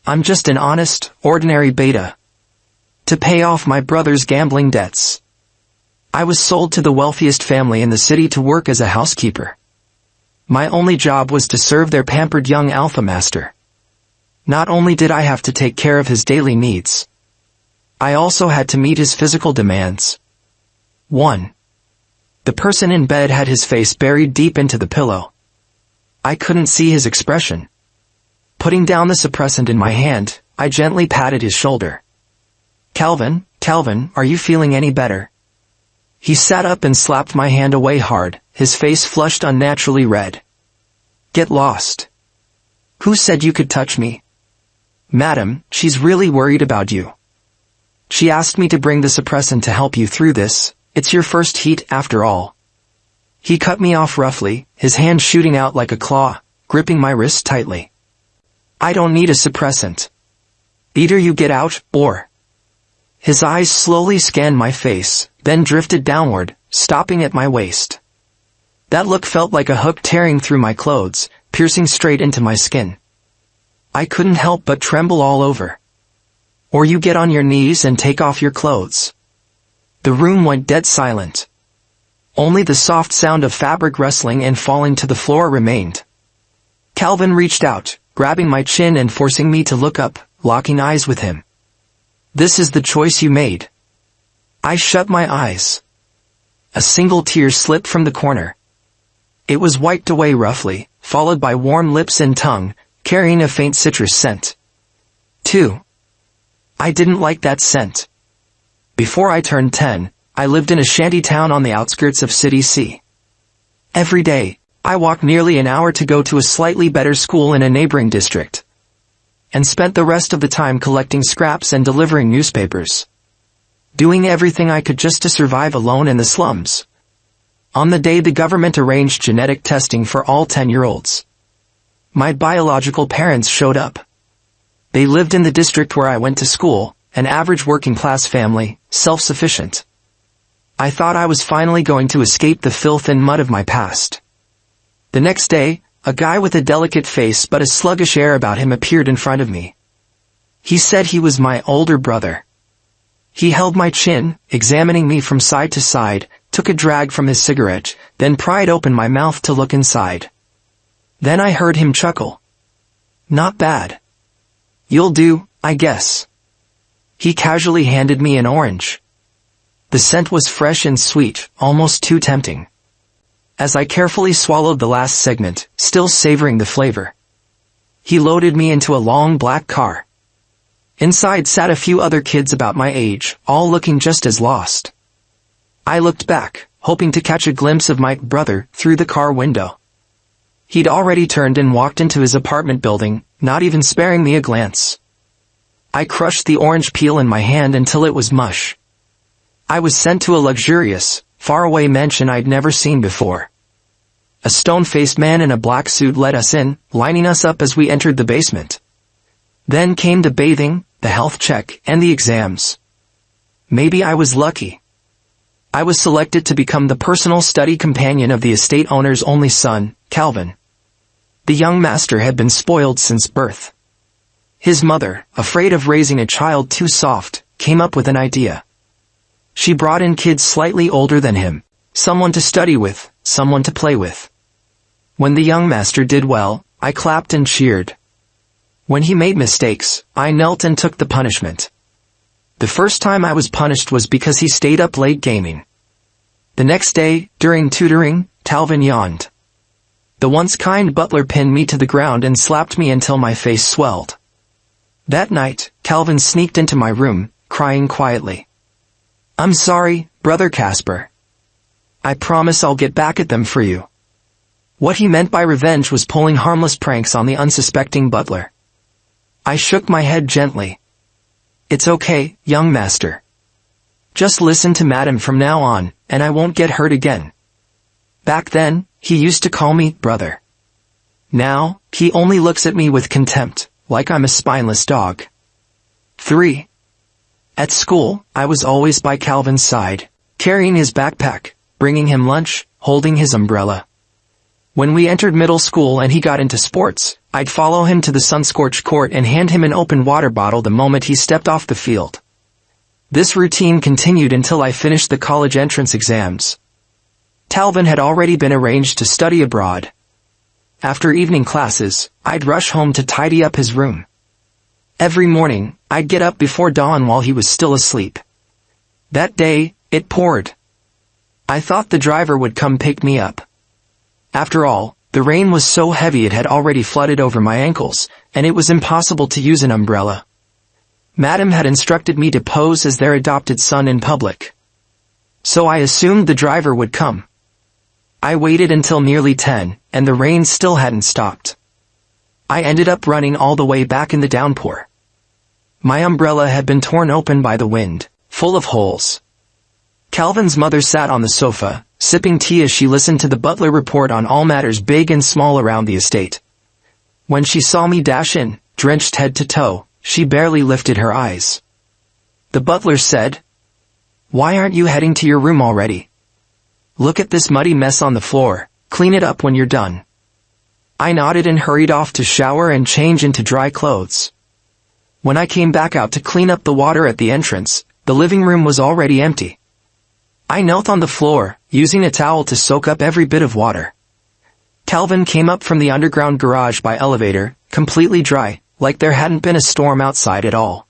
I'm just an honest, ordinary beta. To pay off my brother's gambling debts. I was sold to the wealthiest family in the city to work as a housekeeper. My only job was to serve their pampered young alpha master. Not only did I have to take care of his daily needs, I also had to meet his physical demands. 1. The person in bed had his face buried deep into the pillow. I couldn't see his expression. Putting down the suppressant in my hand, I gently patted his shoulder. Calvin, are you feeling any better? He sat up and slapped my hand away hard, his face flushed unnaturally red. Get lost. Who said you could touch me? Madam, she's really worried about you. She asked me to bring the suppressant to help you through this. It's your first heat after all. He cut me off roughly, his hand shooting out like a claw, gripping my wrist tightly. I don't need a suppressant. Either you get out, or... His eyes slowly scanned my face, then drifted downward, stopping at my waist. That look felt like a hook tearing through my clothes, piercing straight into my skin. I couldn't help but tremble all over. Or you get on your knees and take off your clothes. The room went dead silent. Only the soft sound of fabric rustling and falling to the floor remained. Calvin reached out, grabbing my chin and forcing me to look up, locking eyes with him. This is the choice you made. I shut my eyes. A single tear slipped from the corner. It was wiped away roughly, followed by warm lips and tongue, carrying a faint citrus scent. 2. I didn't like that scent. Before I turned 10, I lived in a shanty town on the outskirts of City C. Every day, I walked nearly an hour to go to a slightly better school in a neighboring district, and spent the rest of the time collecting scraps and delivering newspapers. Doing everything I could just to survive alone in the slums. On the day the government arranged genetic testing for all 10-year-olds, my biological parents showed up. They lived in the district where I went to school, an average working-class family, self-sufficient. I thought I was finally going to escape the filth and mud of my past. The next day, a guy with a delicate face but a sluggish air about him appeared in front of me. He said he was my older brother. He held my chin, examining me from side to side, took a drag from his cigarette, then pried open my mouth to look inside. Then I heard him chuckle. Not bad. You'll do, I guess. He casually handed me an orange. The scent was fresh and sweet, almost too tempting. As I carefully swallowed the last segment, still savoring the flavor, he loaded me into a long black car. Inside sat a few other kids about my age, all looking just as lost. I looked back, hoping to catch a glimpse of my brother through the car window. He'd already turned and walked into his apartment building, not even sparing me a glance. I crushed the orange peel in my hand until it was mush. I was sent to a luxurious, faraway mansion I'd never seen before. A stone-faced man in a black suit let us in, lining us up as we entered the basement. Then came the bathing, the health check, and the exams. Maybe I was lucky. I was selected to become the personal study companion of the estate owner's only son, Calvin. The young master had been spoiled since birth. His mother, afraid of raising a child too soft, came up with an idea. She brought in kids slightly older than him, someone to study with, someone to play with. When the young master did well, I clapped and cheered. When he made mistakes, I knelt and took the punishment. The first time I was punished was because he stayed up late gaming. The next day, during tutoring, Calvin yawned. The once kind butler pinned me to the ground and slapped me until my face swelled. That night, Calvin sneaked into my room, crying quietly. I'm sorry, Brother Casper. I promise I'll get back at them for you. What he meant by revenge was pulling harmless pranks on the unsuspecting butler. I shook my head gently. It's okay, young master. Just listen to Madam from now on, and I won't get hurt again. Back then, he used to call me brother. Now, he only looks at me with contempt, like I'm a spineless dog. 3. At school, I was always by Calvin's side, carrying his backpack, bringing him lunch, holding his umbrella. When we entered middle school and he got into sports, I'd follow him to the sun-scorched court and hand him an open water bottle the moment he stepped off the field. This routine continued until I finished the college entrance exams. Calvin had already been arranged to study abroad. After evening classes, I'd rush home to tidy up his room. Every morning, I'd get up before dawn while he was still asleep. That day, it poured. I thought the driver would come pick me up. After all, the rain was so heavy it had already flooded over my ankles, and it was impossible to use an umbrella. Madam had instructed me to pose as their adopted son in public. So I assumed the driver would come. I waited until nearly 10, and the rain still hadn't stopped. I ended up running all the way back in the downpour. My umbrella had been torn open by the wind, full of holes. Calvin's mother sat on the sofa, sipping tea as she listened to the butler report on all matters big and small around the estate. When she saw me dash in, drenched head to toe, she barely lifted her eyes. The butler said, "Why aren't you heading to your room already? Look at this muddy mess on the floor, clean it up when you're done." I nodded and hurried off to shower and change into dry clothes. When I came back out to clean up the water at the entrance, the living room was already empty. I knelt on the floor, using a towel to soak up every bit of water. Calvin came up from the underground garage by elevator, completely dry, like there hadn't been a storm outside at all.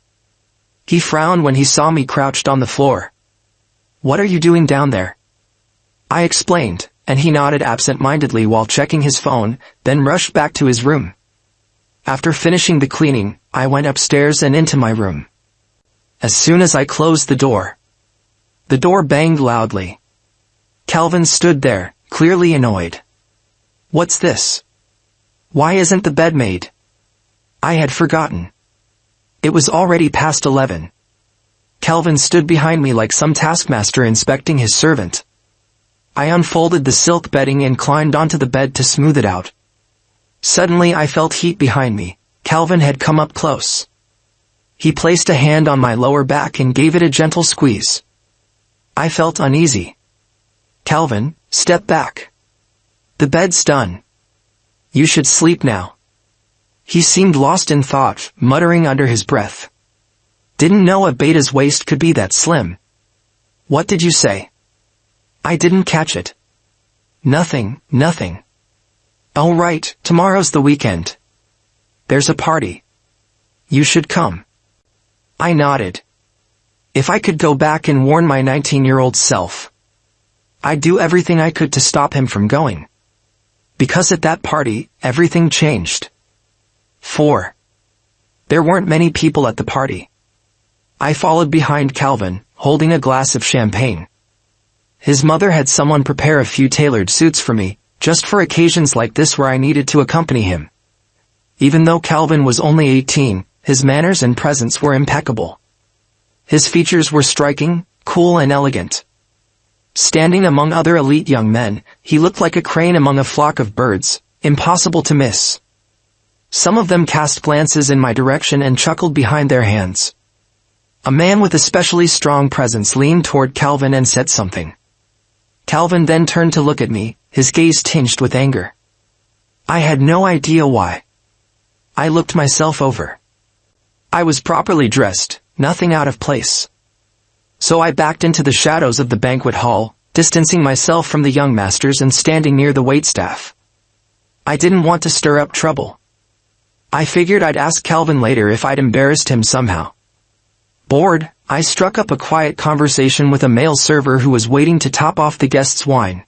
He frowned when he saw me crouched on the floor. "What are you doing down there?" I explained, and he nodded absent-mindedly while checking his phone, then rushed back to his room. After finishing the cleaning, I went upstairs and into my room. As soon as I closed the door banged loudly. Calvin stood there, clearly annoyed. "What's this? Why isn't the bed made?" I had forgotten. It was already past 11. Calvin stood behind me like some taskmaster inspecting his servant. I unfolded the silk bedding and climbed onto the bed to smooth it out. Suddenly I felt heat behind me. Calvin had come up close. He placed a hand on my lower back and gave it a gentle squeeze. I felt uneasy. "Calvin, step back. The bed's done. You should sleep now." He seemed lost in thought, muttering under his breath. Didn't know a beta's waist could be that slim. "What did you say?" I didn't catch it. Nothing. "Oh right, tomorrow's the weekend. There's a party. You should come." I nodded. If I could go back and warn my 19-year-old self, I'd do everything I could to stop him from going. Because at that party, everything changed. 4. There weren't many people at the party. I followed behind Calvin, holding a glass of champagne. His mother had someone prepare a few tailored suits for me, just for occasions like this where I needed to accompany him. Even though Calvin was only 18, his manners and presence were impeccable. His features were striking, cool and elegant. Standing among other elite young men, he looked like a crane among a flock of birds, impossible to miss. Some of them cast glances in my direction and chuckled behind their hands. A man with especially strong presence leaned toward Calvin and said something. Calvin then turned to look at me, his gaze tinged with anger. I had no idea why. I looked myself over. I was properly dressed, nothing out of place. So I backed into the shadows of the banquet hall, distancing myself from the young masters and standing near the waitstaff. I didn't want to stir up trouble. I figured I'd ask Calvin later if I'd embarrassed him somehow. Bored, I struck up a quiet conversation with a male server who was waiting to top off the guests' wine.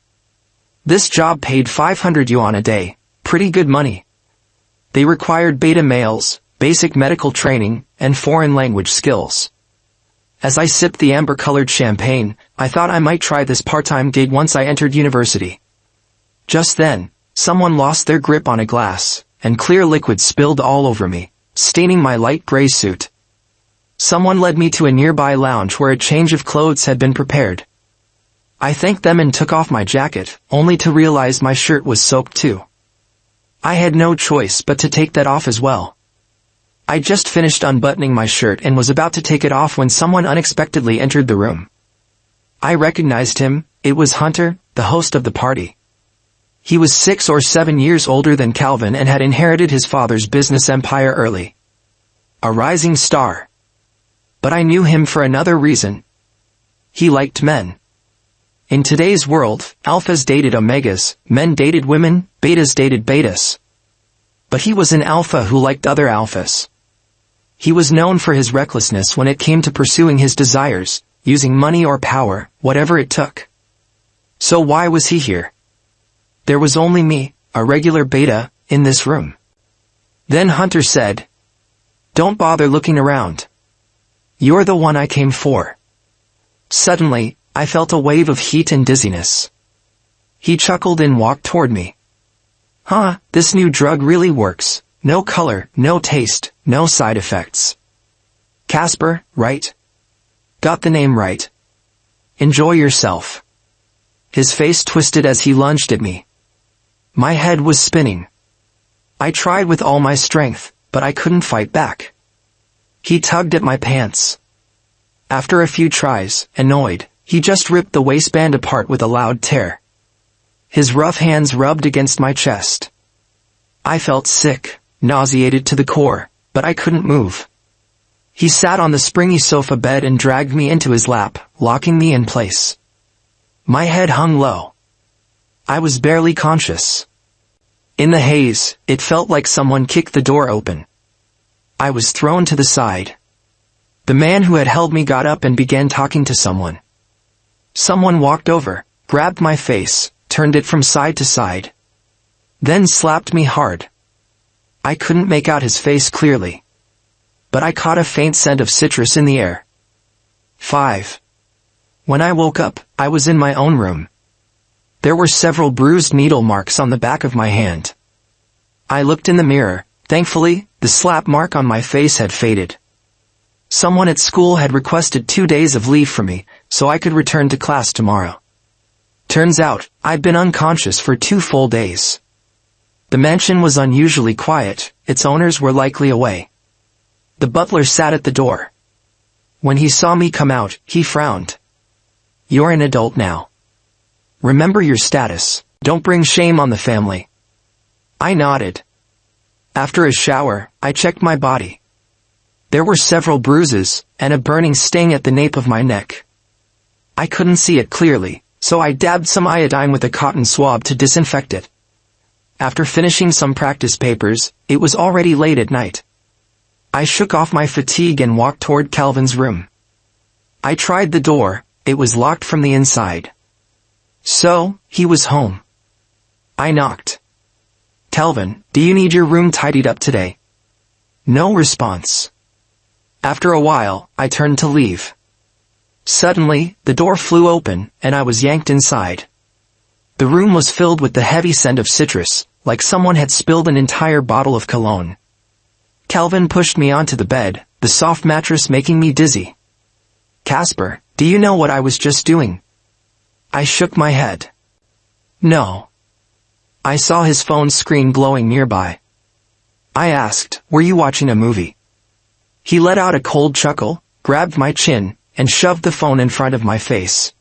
This job paid 500 yuan a day, pretty good money. They required beta males, basic medical training, and foreign language skills. As I sipped the amber-colored champagne, I thought I might try this part-time gig once I entered university. Just then, someone lost their grip on a glass, and clear liquid spilled all over me, staining my light gray suit. Someone led me to a nearby lounge where a change of clothes had been prepared. I thanked them and took off my jacket, only to realize my shirt was soaked too. I had no choice but to take that off as well. I just finished unbuttoning my shirt and was about to take it off when someone unexpectedly entered the room. I recognized him. It was Hunter, the host of the party. He was 6 or 7 years older than Calvin and had inherited his father's business empire early. A rising star. But I knew him for another reason. He liked men. In today's world, alphas dated omegas, men dated women, betas dated betas. But he was an alpha who liked other alphas. He was known for his recklessness when it came to pursuing his desires, using money or power, whatever it took. So why was he here? There was only me, a regular beta, in this room. Then Hunter said, "Don't bother looking around. You're the one I came for." Suddenly, I felt a wave of heat and dizziness. He chuckled and walked toward me. "Huh, this new drug really works. No color, no taste, no side effects. Casper, right? Got the name right. Enjoy yourself." His face twisted as he lunged at me. My head was spinning. I tried with all my strength, but I couldn't fight back. He tugged at my pants. After a few tries, annoyed, he just ripped the waistband apart with a loud tear. His rough hands rubbed against my chest. I felt sick, nauseated to the core, but I couldn't move. He sat on the springy sofa bed and dragged me into his lap, locking me in place. My head hung low. I was barely conscious. In the haze, it felt like someone kicked the door open. I was thrown to the side. The man who had held me got up and began talking to someone. Someone walked over, grabbed my face, turned it from side to side. Then slapped me hard. I couldn't make out his face clearly. But I caught a faint scent of citrus in the air. 5. When I woke up, I was in my own room. There were several bruised needle marks on the back of my hand. I looked in the mirror. Thankfully, the slap mark on my face had faded. Someone at school had requested 2 days of leave for me, so I could return to class tomorrow. Turns out, I'd been unconscious for 2 full days. The mansion was unusually quiet, its owners were likely away. The butler sat at the door. When he saw me come out, he frowned. "You're an adult now. Remember your status, don't bring shame on the family." I nodded. After a shower, I checked my body. There were several bruises, and a burning sting at the nape of my neck. I couldn't see it clearly, so I dabbed some iodine with a cotton swab to disinfect it. After finishing some practice papers, it was already late at night. I shook off my fatigue and walked toward Calvin's room. I tried the door, it was locked from the inside. So, he was home. I knocked. "Calvin, do you need your room tidied up today?" No response. After a while, I turned to leave. Suddenly, the door flew open, and I was yanked inside. The room was filled with the heavy scent of citrus, like someone had spilled an entire bottle of cologne. Calvin pushed me onto the bed, the soft mattress making me dizzy. "Casper, do you know what I was just doing?" I shook my head. No. I saw his phone screen glowing nearby. I asked, "Were you watching a movie?" He let out a cold chuckle, grabbed my chin, and shoved the phone in front of my face.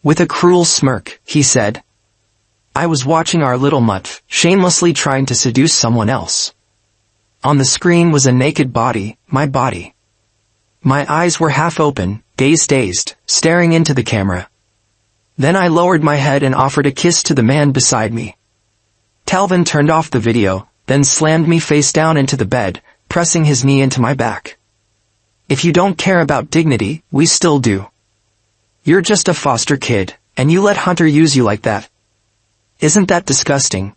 With a cruel smirk, he said, "I was watching our little mutt, shamelessly trying to seduce someone else." On the screen was a naked body, my body. My eyes were half open, gaze dazed, staring into the camera. Then I lowered my head and offered a kiss to the man beside me. Calvin turned off the video, then slammed me face down into the bed, pressing his knee into my back. "If you don't care about dignity, we still do. You're just a foster kid, and you let Hunter use you like that. Isn't that disgusting?"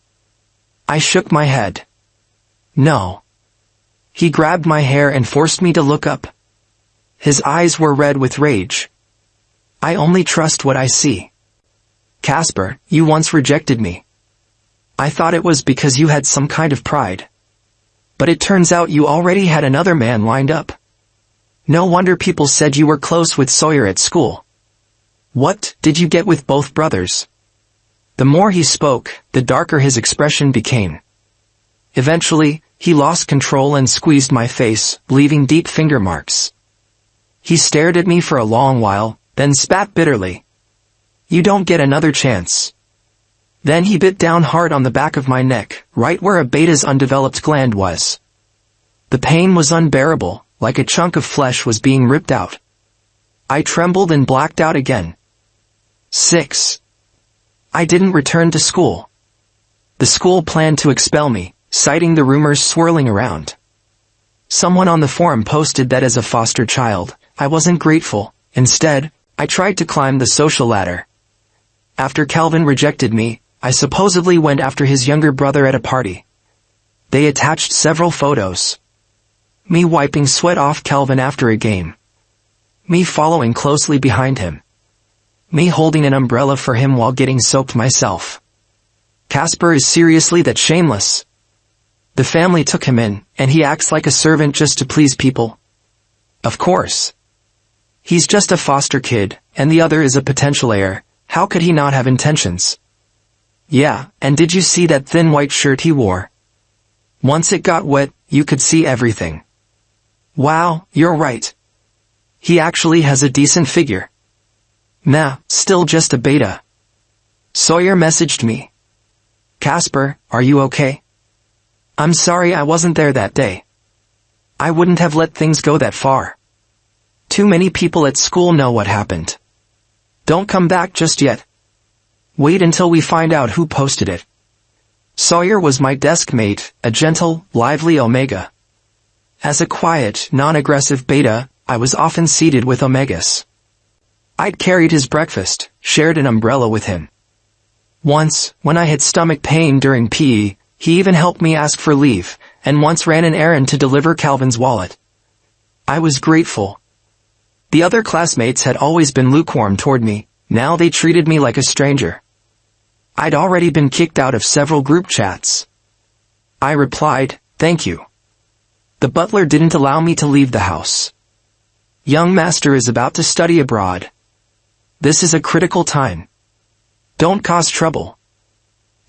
I shook my head. No. He grabbed my hair and forced me to look up. His eyes were red with rage. "I only trust what I see. Casper, you once rejected me. I thought it was because you had some kind of pride. But it turns out you already had another man lined up. No wonder people said you were close with Sawyer at school. What did you get with both brothers?" The more he spoke, the darker his expression became. Eventually, he lost control and squeezed my face, leaving deep finger marks. He stared at me for a long while, then spat bitterly. "You don't get another chance." Then he bit down hard on the back of my neck, right where a beta's undeveloped gland was. The pain was unbearable, like a chunk of flesh was being ripped out. I trembled and blacked out again. 6. I didn't return to school. The school planned to expel me, citing the rumors swirling around. Someone on the forum posted that as a foster child, I wasn't grateful. Instead, I tried to climb the social ladder. After Calvin rejected me, I supposedly went after his younger brother at a party. They attached several photos. Me wiping sweat off Calvin after a game. Me following closely behind him. Me holding an umbrella for him while getting soaked myself. Casper is seriously that shameless. The family took him in, and he acts like a servant just to please people. Of course. He's just a foster kid, and the other is a potential heir. How could he not have intentions? Yeah, and did you see that thin white shirt he wore? Once it got wet, you could see everything. Wow, you're right. He actually has a decent figure. Nah, still just a beta. Sawyer messaged me. Casper, are you okay? I'm sorry I wasn't there that day. I wouldn't have let things go that far. Too many people at school know what happened. Don't come back just yet. Wait until we find out who posted it. Sawyer was my desk mate, a gentle, lively Omega. As a quiet, non-aggressive beta, I was often seated with Omegas. I'd carried his breakfast, shared an umbrella with him. Once, when I had stomach pain during PE, he even helped me ask for leave, and once ran an errand to deliver Calvin's wallet. I was grateful. The other classmates had always been lukewarm toward me, now they treated me like a stranger. I'd already been kicked out of several group chats. I replied, thank you. The butler didn't allow me to leave the house. Young master is about to study abroad. This is a critical time. Don't cause trouble.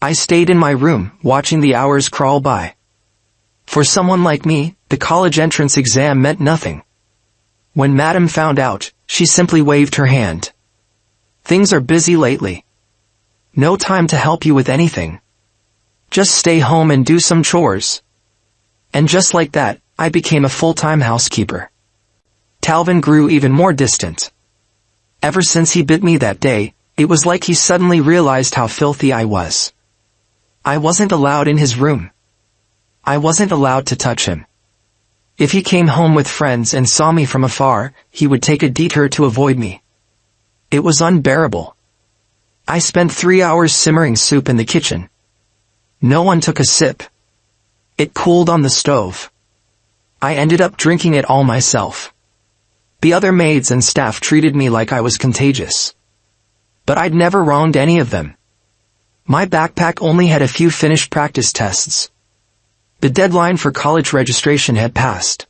I stayed in my room, watching the hours crawl by. For someone like me, the college entrance exam meant nothing. When Madam found out, she simply waved her hand. Things are busy lately. No time to help you with anything. Just stay home and do some chores. And just like that, I became a full-time housekeeper. Calvin grew even more distant. Ever since he bit me that day, it was like he suddenly realized how filthy I was. I wasn't allowed in his room. I wasn't allowed to touch him. If he came home with friends and saw me from afar, he would take a detour to avoid me. It was unbearable. I spent 3 hours simmering soup in the kitchen. No one took a sip. It cooled on the stove. I ended up drinking it all myself. The other maids and staff treated me like I was contagious. But I'd never wronged any of them. My backpack only had a few finished practice tests. The deadline for college registration had passed.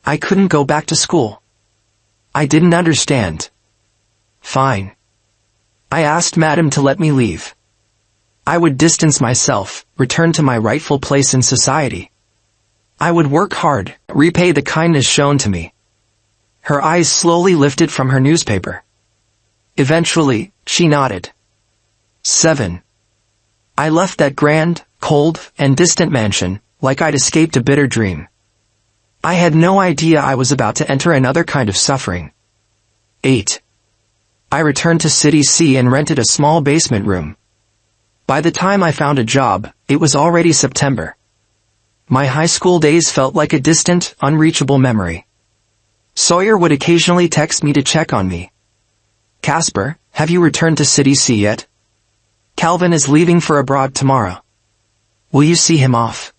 I couldn't go back to school. I didn't understand. Fine. I asked Madam to let me leave. I would distance myself, return to my rightful place in society. I would work hard, repay the kindness shown to me. Her eyes slowly lifted from her newspaper. Eventually, she nodded. 7. I left that grand, cold, and distant mansion, like I'd escaped a bitter dream. I had no idea I was about to enter another kind of suffering. 8. I returned to City C and rented a small basement room. By the time I found a job, it was already September. My high school days felt like a distant, unreachable memory. Sawyer would occasionally text me to check on me. Casper, have you returned to City C yet? Calvin is leaving for abroad tomorrow. Will you see him off?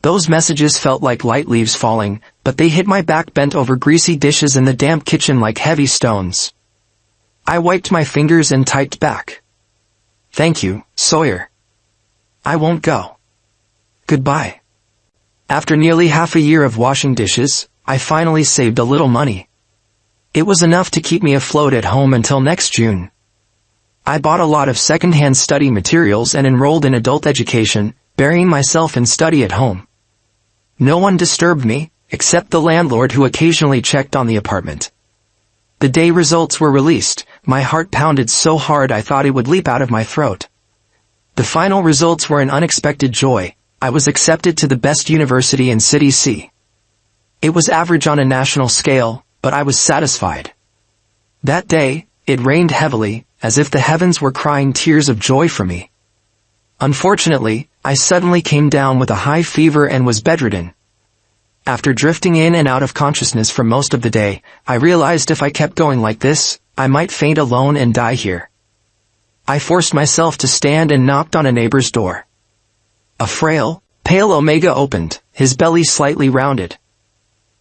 Those messages felt like light leaves falling, but they hit my back bent over greasy dishes in the damp kitchen like heavy stones. I wiped my fingers and typed back. Thank you, Sawyer. I won't go. Goodbye. After nearly half a year of washing dishes, I finally saved a little money. It was enough to keep me afloat at home until next June. I bought a lot of second-hand study materials and enrolled in adult education, burying myself in study at home. No one disturbed me, except the landlord who occasionally checked on the apartment. The day results were released, my heart pounded so hard I thought it would leap out of my throat. The final results were an unexpected joy. I was accepted to the best university in City C. It was average on a national scale, but I was satisfied. That day, it rained heavily, as if the heavens were crying tears of joy for me. Unfortunately, I suddenly came down with a high fever and was bedridden. After drifting in and out of consciousness for most of the day, I realized if I kept going like this, I might faint alone and die here. I forced myself to stand and knocked on a neighbor's door. A frail, pale Omega opened, his belly slightly rounded.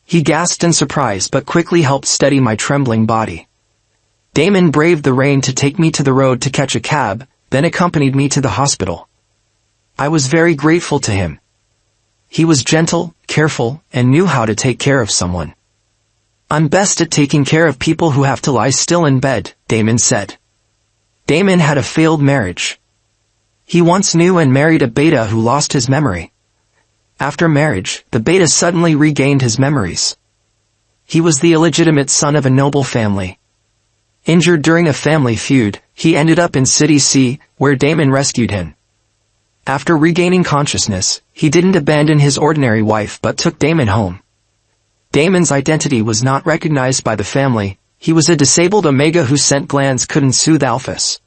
He gasped in surprise but quickly helped steady my trembling body. Damon braved the rain to take me to the road to catch a cab, then accompanied me to the hospital. I was very grateful to him. He was gentle, careful, and knew how to take care of someone. "I'm best at taking care of people who have to lie still in bed," Damon said. Damon had a failed marriage. He once knew and married a beta who lost his memory. After marriage, the beta suddenly regained his memories. He was the illegitimate son of a noble family. Injured during a family feud, he ended up in City C, where Damon rescued him. After regaining consciousness, he didn't abandon his ordinary wife but took Damon home. Damon's identity was not recognized by the family. He was a disabled Omega whose scent glands couldn't soothe alphas.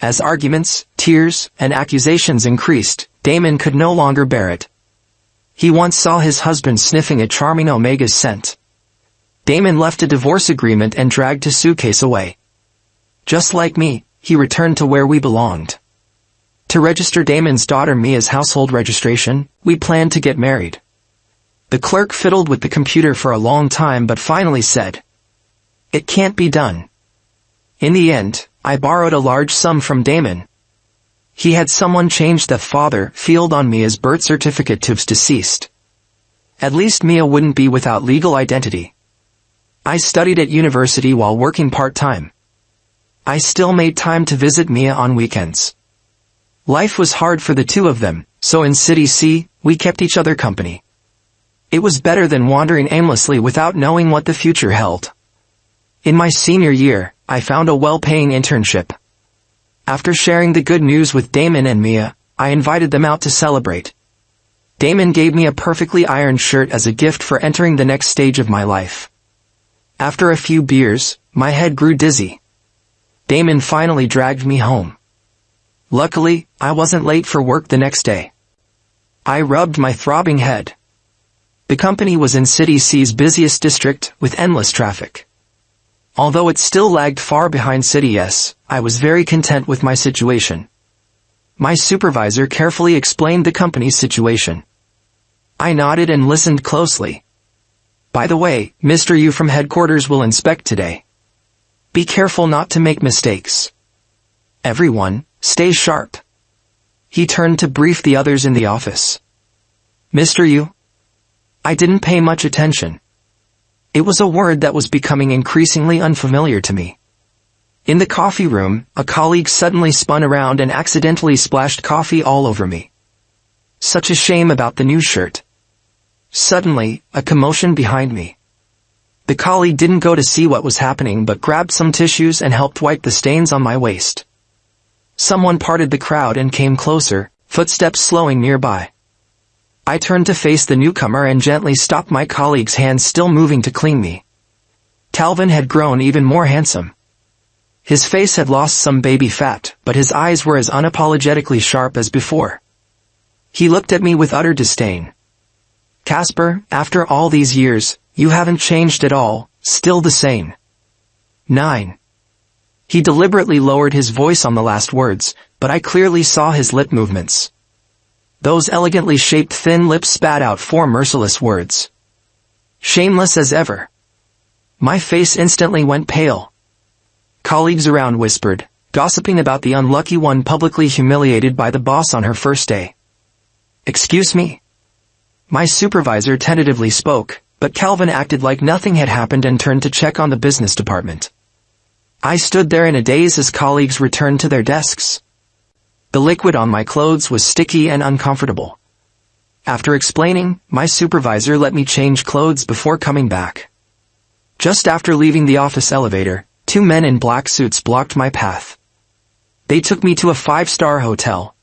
As arguments, tears, and accusations increased, Damon could no longer bear it. He once saw his husband sniffing a charming Omega's scent. Damon left a divorce agreement and dragged his suitcase away. Just like me, he returned to where we belonged. To register Damon's daughter Mia's household registration, we planned to get married. The clerk fiddled with the computer for a long time but finally said, "It can't be done." In the end, I borrowed a large sum from Damon. He had someone change the father field on Mia's birth certificate to deceased. At least Mia wouldn't be without legal identity. I studied at university while working part-time. I still made time to visit Mia on weekends. Life was hard for the two of them, so in City C, we kept each other company. It was better than wandering aimlessly without knowing what the future held. In my senior year, I found a well-paying internship. After sharing the good news with Damon and Mia, I invited them out to celebrate. Damon gave me a perfectly ironed shirt as a gift for entering the next stage of my life. After a few beers, my head grew dizzy. Damon finally dragged me home. Luckily, I wasn't late for work the next day. I rubbed my throbbing head. The company was in City C's busiest district, with endless traffic. Although it still lagged far behind City S, I was very content with my situation. My supervisor carefully explained the company's situation. I nodded and listened closely. "By the way, Mr. Yu from headquarters will inspect today. Be careful not to make mistakes. Everyone, stay sharp." He turned to brief the others in the office. "Mr. Yu?" I didn't pay much attention. It was a word that was becoming increasingly unfamiliar to me. In the coffee room, a colleague suddenly spun around and accidentally splashed coffee all over me. Such a shame about the new shirt. Suddenly, a commotion behind me. The colleague didn't go to see what was happening but grabbed some tissues and helped wipe the stains on my waist. Someone parted the crowd and came closer, footsteps slowing nearby. I turned to face the newcomer and gently stopped my colleague's hand still moving to clean me. Calvin had grown even more handsome. His face had lost some baby fat, but his eyes were as unapologetically sharp as before. He looked at me with utter disdain. "Casper, after all these years, you haven't changed at all, still the same." 9. He deliberately lowered his voice on the last words, but I clearly saw his lip movements. Those elegantly shaped thin lips spat out 4 merciless words. "Shameless as ever." My face instantly went pale. Colleagues around whispered, gossiping about the unlucky one publicly humiliated by the boss on her first day. "Excuse me?" My supervisor tentatively spoke, but Calvin acted like nothing had happened and turned to check on the business department. I stood there in a daze as colleagues returned to their desks. The liquid on my clothes was sticky and uncomfortable. After explaining, my supervisor let me change clothes before coming back. Just after leaving the office elevator, 2 men in black suits blocked my path. They took me to a 5-star hotel.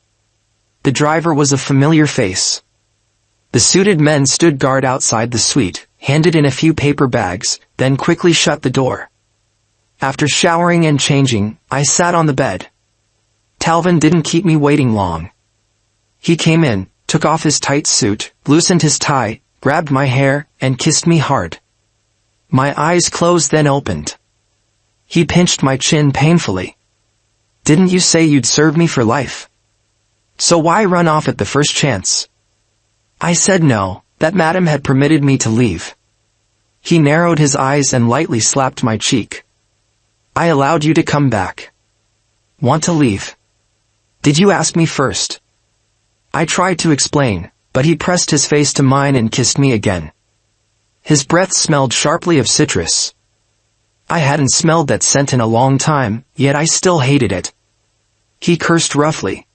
The driver was a familiar face. The suited men stood guard outside the suite, handed in a few paper bags, then quickly shut the door. After showering and changing, I sat on the bed. Talvin didn't keep me waiting long. He came in, took off his tight suit, loosened his tie, grabbed my hair, and kissed me hard. My eyes closed then opened. He pinched my chin painfully. Didn't you say you'd serve me for life? So why run off at the first chance? I said no, that madam had permitted me to leave. He narrowed his eyes and lightly slapped my cheek. I allowed you to come back. Want to leave? Did you ask me first? I tried to explain, but he pressed his face to mine and kissed me again. His breath smelled sharply of citrus. I hadn't smelled that scent in a long time, yet I still hated it. He cursed roughly.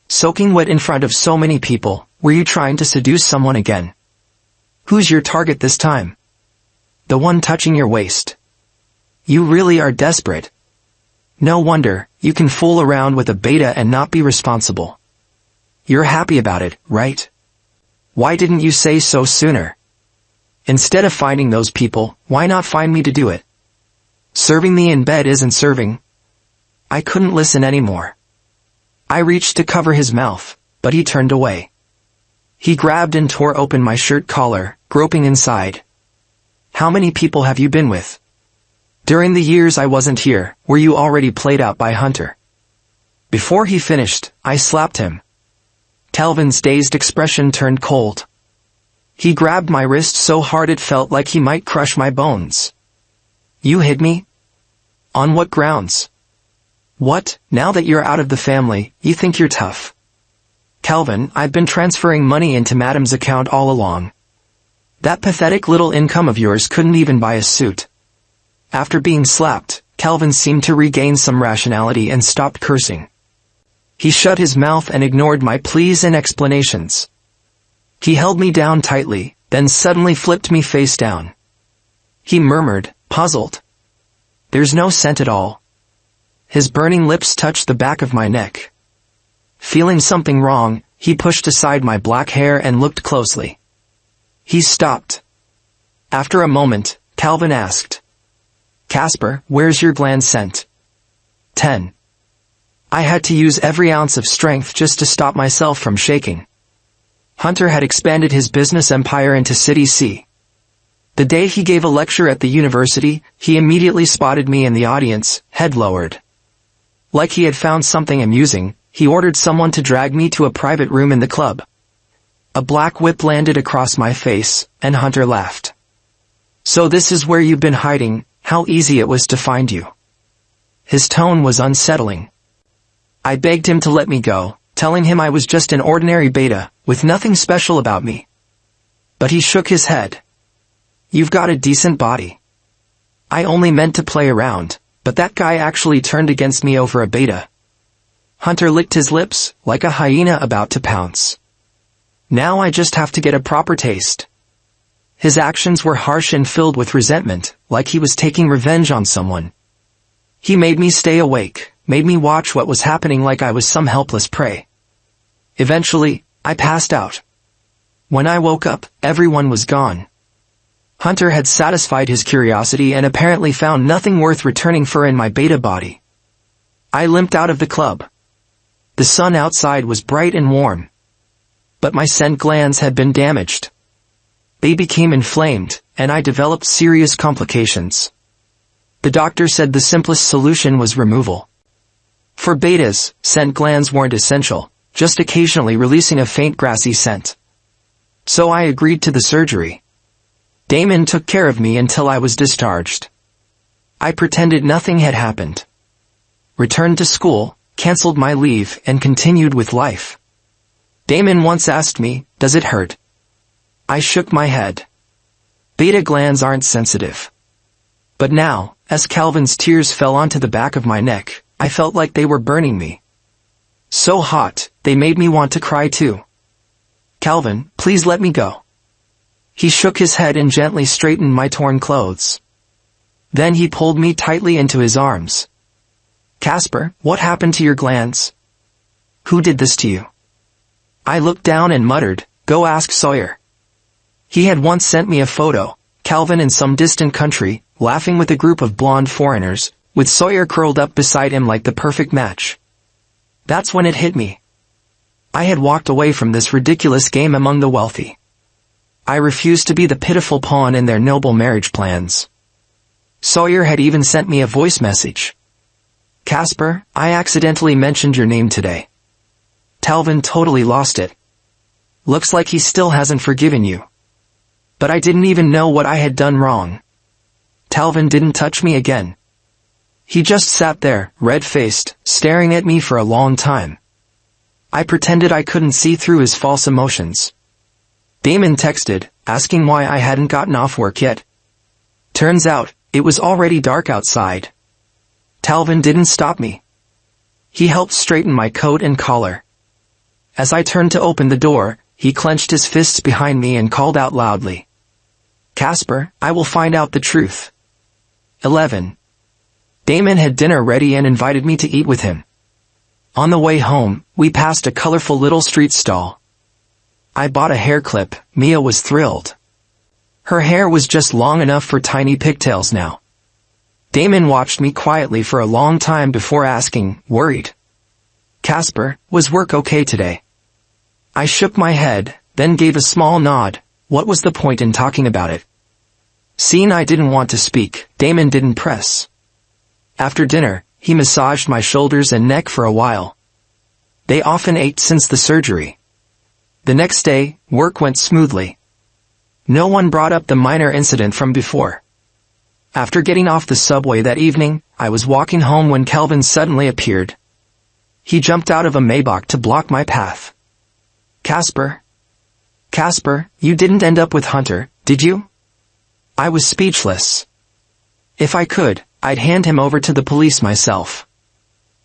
Soaking wet in front of so many people, were you trying to seduce someone again? Who's your target this time? The one touching your waist. You really are desperate. No wonder, you can fool around with a beta and not be responsible. You're happy about it, right? Why didn't you say so sooner? Instead of finding those people, why not find me to do it? Serving me in bed isn't serving. I couldn't listen anymore. I reached to cover his mouth, but he turned away. He grabbed and tore open my shirt collar, groping inside. How many people have you been with? During the years I wasn't here, were you already played out by Hunter? Before he finished, I slapped him. Talvin's dazed expression turned cold. He grabbed my wrist so hard it felt like he might crush my bones. You hit me? On what grounds? What, now that you're out of the family, you think you're tough? Calvin, I've been transferring money into Madam's account all along. That pathetic little income of yours couldn't even buy a suit. After being slapped, Calvin seemed to regain some rationality and stopped cursing. He shut his mouth and ignored my pleas and explanations. He held me down tightly, then suddenly flipped me face down. He murmured, puzzled. There's no scent at all. His burning lips touched the back of my neck. Feeling something wrong, he pushed aside my black hair and looked closely. He stopped. After a moment, Calvin asked, Casper, where's your gland scent? 10. I had to use every ounce of strength just to stop myself from shaking. Hunter had expanded his business empire into City C. The day he gave a lecture at the university, he immediately spotted me in the audience, head lowered. Like he had found something amusing, he ordered someone to drag me to a private room in the club. A black whip landed across my face, and Hunter laughed. So this is where you've been hiding, how easy it was to find you. His tone was unsettling. I begged him to let me go, telling him I was just an ordinary beta, with nothing special about me. But he shook his head. You've got a decent body. I only meant to play around, but that guy actually turned against me over a beta. Hunter licked his lips, like a hyena about to pounce. Now I just have to get a proper taste. His actions were harsh and filled with resentment, like he was taking revenge on someone. He made me stay awake, made me watch what was happening like I was some helpless prey. Eventually, I passed out. When I woke up, everyone was gone. Hunter had satisfied his curiosity and apparently found nothing worth returning for in my beta body. I limped out of the club. The sun outside was bright and warm. But my scent glands had been damaged. They became inflamed, and I developed serious complications. The doctor said the simplest solution was removal. For betas, scent glands weren't essential, just occasionally releasing a faint grassy scent. So I agreed to the surgery. Damon took care of me until I was discharged. I pretended nothing had happened. Returned to school, canceled my leave, and continued with life. Damon once asked me, does it hurt? I shook my head. Beta glands aren't sensitive. But now, as Calvin's tears fell onto the back of my neck, I felt like they were burning me. So hot, they made me want to cry too. Calvin, please let me go. He shook his head and gently straightened my torn clothes. Then he pulled me tightly into his arms. Casper, what happened to your glands? Who did this to you? I looked down and muttered, go ask Sawyer. He had once sent me a photo, Calvin in some distant country, laughing with a group of blonde foreigners, with Sawyer curled up beside him like the perfect match. That's when it hit me. I had walked away from this ridiculous game among the wealthy. I refused to be the pitiful pawn in their noble marriage plans. Sawyer had even sent me a voice message. Casper, I accidentally mentioned your name today. Talvin totally lost it. Looks like he still hasn't forgiven you. But I didn't even know what I had done wrong. Talvin didn't touch me again. He just sat there, red-faced, staring at me for a long time. I pretended I couldn't see through his false emotions. Damon texted, asking why I hadn't gotten off work yet. Turns out, it was already dark outside. Talvin didn't stop me. He helped straighten my coat and collar. As I turned to open the door, he clenched his fists behind me and called out loudly. Casper, I will find out the truth. 11. Damon had dinner ready and invited me to eat with him. On the way home, we passed a colorful little street stall. I bought a hair clip. Mia was thrilled. Her hair was just long enough for tiny pigtails now. Damon watched me quietly for a long time before asking, worried. Casper, was work okay today? I shook my head, then gave a small nod. What was the point in talking about it? Seeing I didn't want to speak, Damon didn't press. After dinner, he massaged my shoulders and neck for a while. They often ached since the surgery. The next day, work went smoothly. No one brought up the minor incident from before. After getting off the subway that evening, I was walking home when Calvin suddenly appeared. He jumped out of a Maybach to block my path. Casper, you didn't end up with Hunter, did you? I was speechless. If I could, I'd hand him over to the police myself.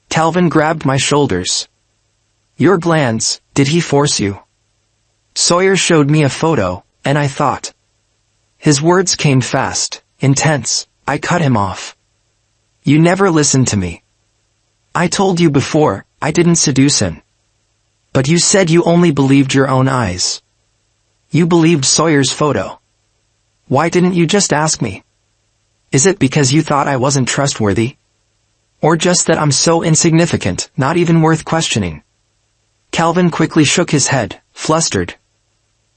Calvin grabbed my shoulders. Your glands, did he force you? Sawyer showed me a photo, and I thought. His words came fast, intense. I cut him off. You never listened to me. I told you before, I didn't seduce him. But you said you only believed your own eyes. You believed Sawyer's photo. Why didn't you just ask me? Is it because you thought I wasn't trustworthy? Or just that I'm so insignificant, not even worth questioning? Calvin quickly shook his head, flustered.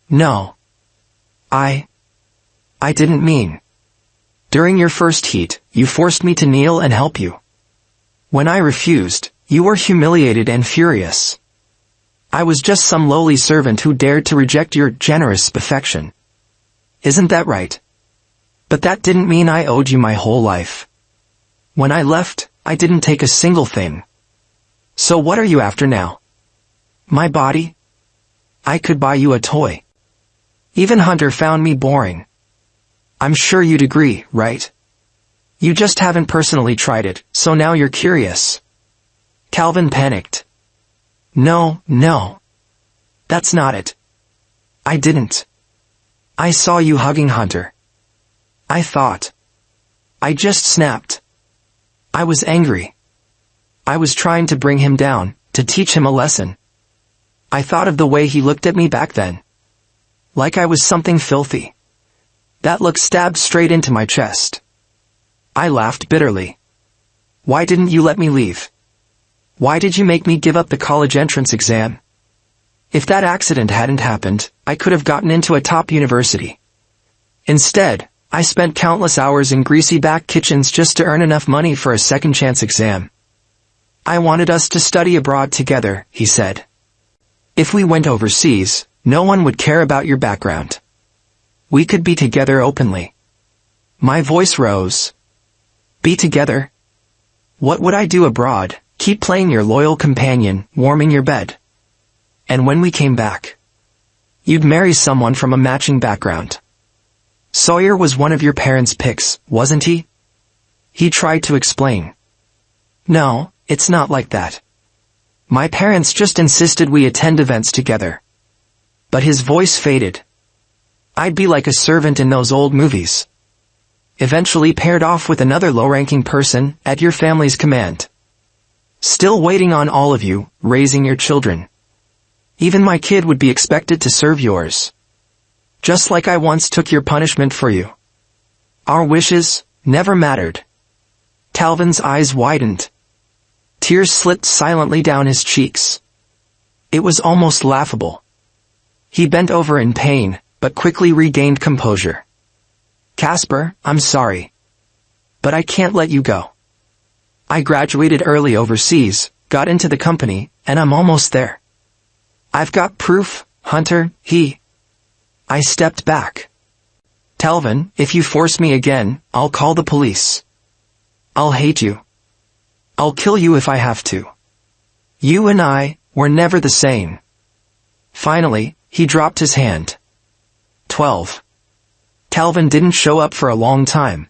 No. I didn't mean. During your first heat, you forced me to kneel and help you. When I refused, you were humiliated and furious. I was just some lowly servant who dared to reject your generous affection. Isn't that right? But that didn't mean I owed you my whole life. When I left, I didn't take a single thing. So what are you after now? My body? I could buy you a toy. Even Hunter found me boring. I'm sure you'd agree, right? You just haven't personally tried it, so now you're curious. Calvin panicked. No. That's not it. I didn't. I saw you hugging Hunter. I thought. I just snapped. I was angry. I was trying to bring him down, to teach him a lesson. I thought of the way he looked at me back then. Like I was something filthy. That look stabbed straight into my chest. I laughed bitterly. Why didn't you let me leave? Why did you make me give up the college entrance exam? If that accident hadn't happened, I could have gotten into a top university. Instead, I spent countless hours in greasy back kitchens just to earn enough money for a second chance exam. I wanted us to study abroad together, he said. If we went overseas, no one would care about your background. We could be together openly. My voice rose. Be together? What would I do abroad? Keep playing your loyal companion, warming your bed. And when we came back, you'd marry someone from a matching background. Sawyer was one of your parents' picks, wasn't he? He tried to explain. No, it's not like that. My parents just insisted we attend events together. But his voice faded. I'd be like a servant in those old movies. Eventually paired off with another low-ranking person, at your family's command. Still waiting on all of you, raising your children. Even my kid would be expected to serve yours. Just like I once took your punishment for you. Our wishes never mattered. Calvin's eyes widened. Tears slipped silently down his cheeks. It was almost laughable. He bent over in pain, but quickly regained composure. Casper, I'm sorry. But I can't let you go. I graduated early overseas, got into the company, and I'm almost there. I've got proof, Hunter, I stepped back. Calvin, if you force me again, I'll call the police. I'll hate you. I'll kill you if I have to. You and I were never the same. Finally, he dropped his hand. 12. Calvin didn't show up for a long time.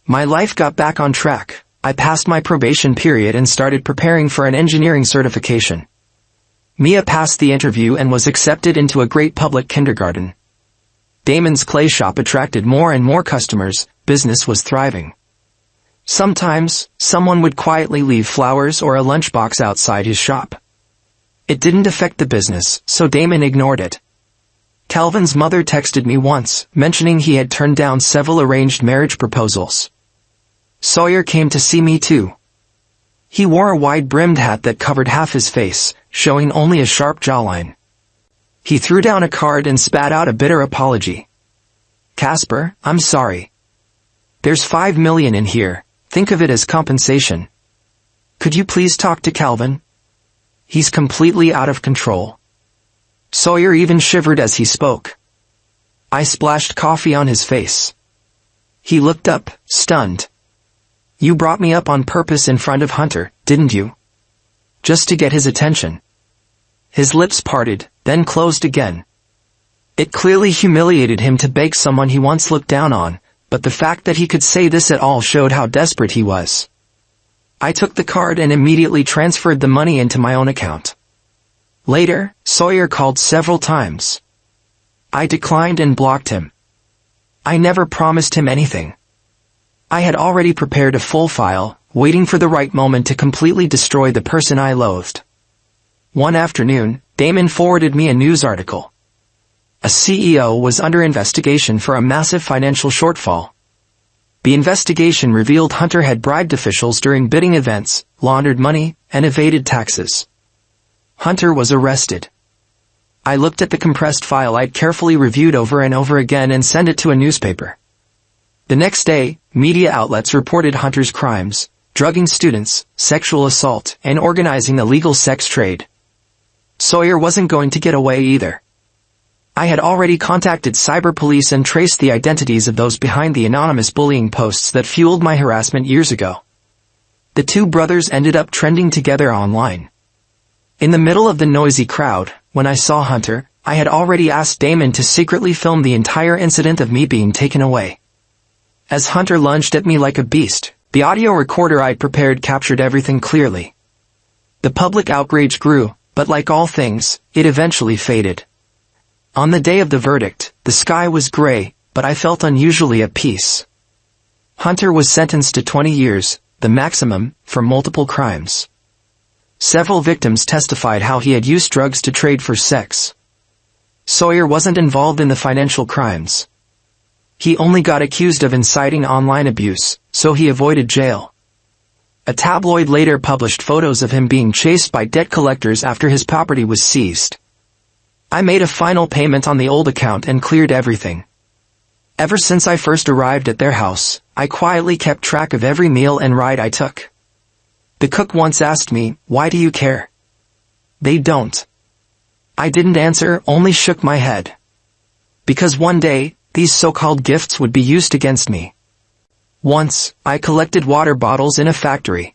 My life got back on track. I passed my probation period and started preparing for an engineering certification. Mia passed the interview and was accepted into a great public kindergarten. Damon's clay shop attracted more and more customers. Business was thriving. Sometimes, someone would quietly leave flowers or a lunchbox outside his shop. It didn't affect the business, so Damon ignored it. Calvin's mother texted me once, mentioning he had turned down several arranged marriage proposals. Sawyer came to see me too. He wore a wide-brimmed hat that covered half his face, showing only a sharp jawline. He threw down a card and spat out a bitter apology. Casper, I'm sorry. There's $5 million in here. Think of it as compensation. Could you please talk to Calvin? He's completely out of control. Sawyer even shivered as he spoke. I splashed coffee on his face. He looked up, stunned. You brought me up on purpose in front of Hunter, didn't you? Just to get his attention. His lips parted, then closed again. It clearly humiliated him to beg someone he once looked down on, but the fact that he could say this at all showed how desperate he was. I took the card and immediately transferred the money into my own account. Later, Sawyer called several times. I declined and blocked him. I never promised him anything. I had already prepared a full file, waiting for the right moment to completely destroy the person I loathed. One afternoon, Damon forwarded me a news article. A CEO was under investigation for a massive financial shortfall. The investigation revealed Hunter had bribed officials during bidding events, laundered money, and evaded taxes. Hunter was arrested. I looked at the compressed file I'd carefully reviewed over and over again and sent it to a newspaper. The next day, media outlets reported Hunter's crimes, drugging students, sexual assault, and organizing the illegal sex trade. Sawyer wasn't going to get away either. I had already contacted cyber police and traced the identities of those behind the anonymous bullying posts that fueled my harassment years ago. The two brothers ended up trending together online. In the middle of the noisy crowd, when I saw Hunter, I had already asked Damon to secretly film the entire incident of me being taken away. As Hunter lunged at me like a beast, the audio recorder I'd prepared captured everything clearly. The public outrage grew, but like all things, it eventually faded. On the day of the verdict, the sky was gray, but I felt unusually at peace. Hunter was sentenced to 20 years, the maximum, for multiple crimes. Several victims testified how he had used drugs to trade for sex. Sawyer wasn't involved in the financial crimes. He only got accused of inciting online abuse, so he avoided jail. A tabloid later published photos of him being chased by debt collectors after his property was seized. I made a final payment on the old account and cleared everything. Ever since I first arrived at their house, I quietly kept track of every meal and ride I took. The cook once asked me, "Why do you care?" They don't. I didn't answer, only shook my head. Because one day, these so-called gifts would be used against me. Once, I collected water bottles in a factory.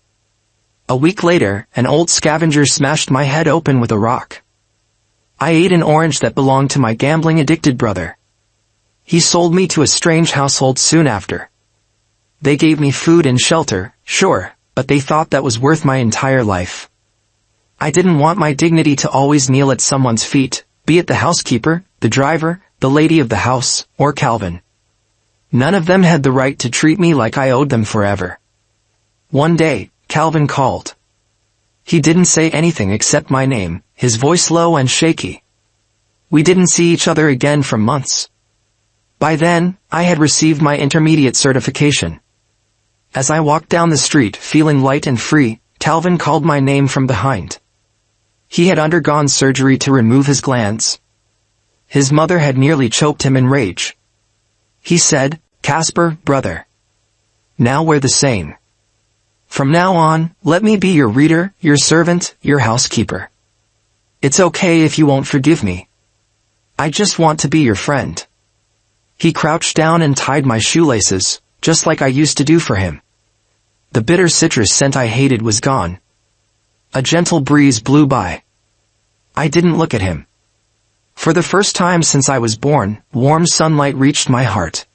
A week later, an old scavenger smashed my head open with a rock. I ate an orange that belonged to my gambling-addicted brother. He sold me to a strange household soon after. They gave me food and shelter, sure, but they thought that was worth my entire life. I didn't want my dignity to always kneel at someone's feet, be it the housekeeper, the driver, the lady of the house, or Calvin. None of them had the right to treat me like I owed them forever. One day, Calvin called. He didn't say anything except my name, his voice low and shaky. We didn't see each other again for months. By then, I had received my intermediate certification. As I walked down the street feeling light and free, Talvin called my name from behind. He had undergone surgery to remove his glands. His mother had nearly choked him in rage. He said, "Casper, brother. Now we're the same. From now on, let me be your reader, your servant, your housekeeper. It's okay if you won't forgive me. I just want to be your friend." He crouched down and tied my shoelaces, just like I used to do for him. The bitter citrus scent I hated was gone. A gentle breeze blew by. I didn't look at him. For the first time since I was born, warm sunlight reached my heart.